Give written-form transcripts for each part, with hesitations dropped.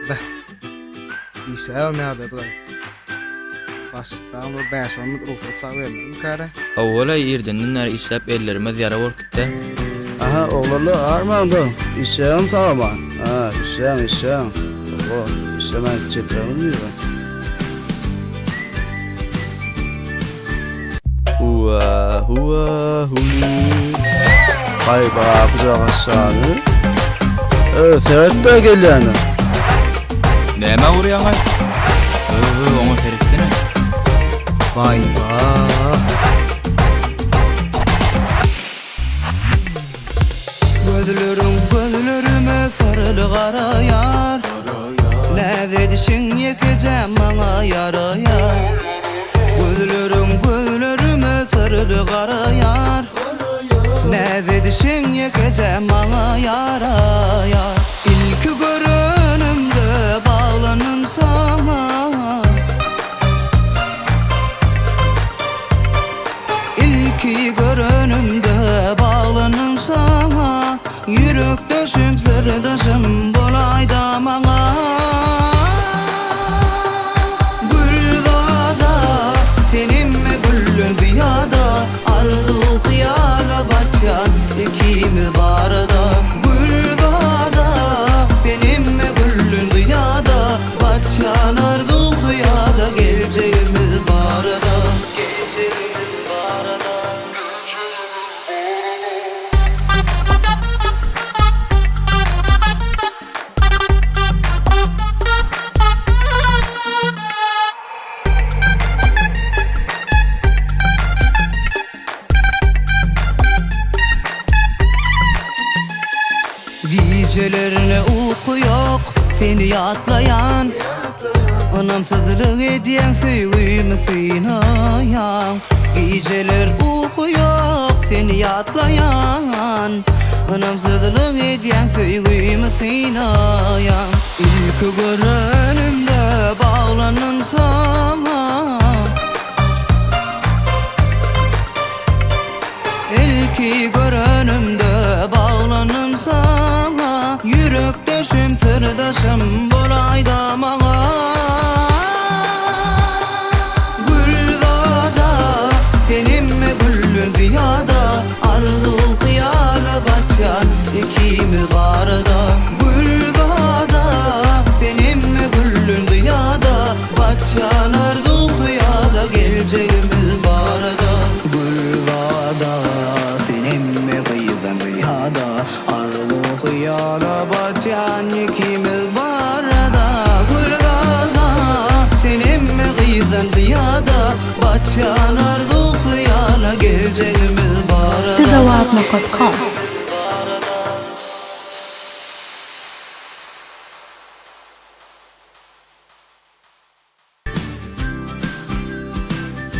Beh. İsa ne adı var? Bastan o bəsonmut oturtla vermedim kara. Awwala ýerden işläp ellerime ýara bolup gitdi. Aha oğlanlar armağanda. İşeğim tamam. Ha işeğim. O işemen çekmem diyor. Hua. Hayba kucak aşağını. Ferhat da geldi yani. Näme urýaň ay? Oňa seretdine. Vay ba. Gözlerime sarılı qarayar. Ne dedişin yekeceğim bana yarayar. Gözlerime sarılı qarayar. Ne dedişin yekeceğim bana yarayar. İlk görünümde bağlanım sana. İlk görünümde bağlanım sana. Yürek döşüm sırdaşım bolayda bana. Güldada seninle güllün dünyada. Arzu hıyala batyan ikimiz barada. Güldada seninle güllün dünyada. Batyan arzu hıyala geleceğimiz barada. Geleceğimiz barada. Gecelerine uyku yok seni yatlayan. Anamsızlık ediyen sevgimi sinayan. Geceler uyku yok seni yatlayan. Anamsızlık ediyen sevgimi sinayan. İlk görünümde bağlanın sana. İlk görünümde bağlanım sana. Yürek döşüm sırdaşım bolayda bana. Güldada seninle güllün dünyada. Arzu hıyala batyan ikimiz barada. Güldada seninle güllün dünyada. Batyan arzu hıyala geleceğimiz barada. Güldada seninle kıyıdan dünyada. Arzu hıyala batyan ikimiz barada. Güldada seninle kıyıdan dünyada. Batyan arzu hıyala geleceğimiz barada. Bizawab.com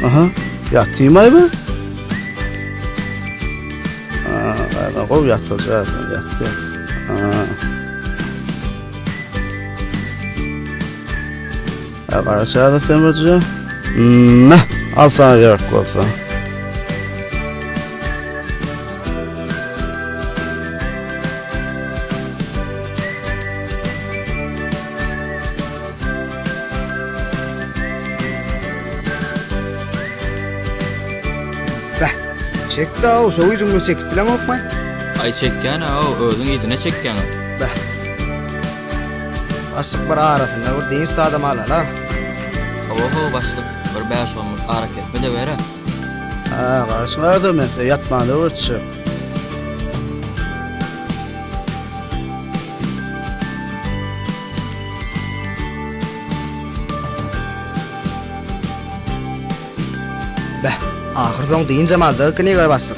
Aha yatayım ay mı? Ben kov yatacağız. Yat. Ya karışığa da sen bakacağım. Al sana gerek olsa. Beh. Çek da o soğuy cümle çekip bilen okmay. Ay çekýän o özüň ýedine çekýän. Beh. Asık bir arasında bir deyiz adam alala. Oho başlyk bir bəsonmut ara kesme de bere. Ha karışığa da men yatmadı vurçu. Beh. Ahir son deyince malca kine koy bastık.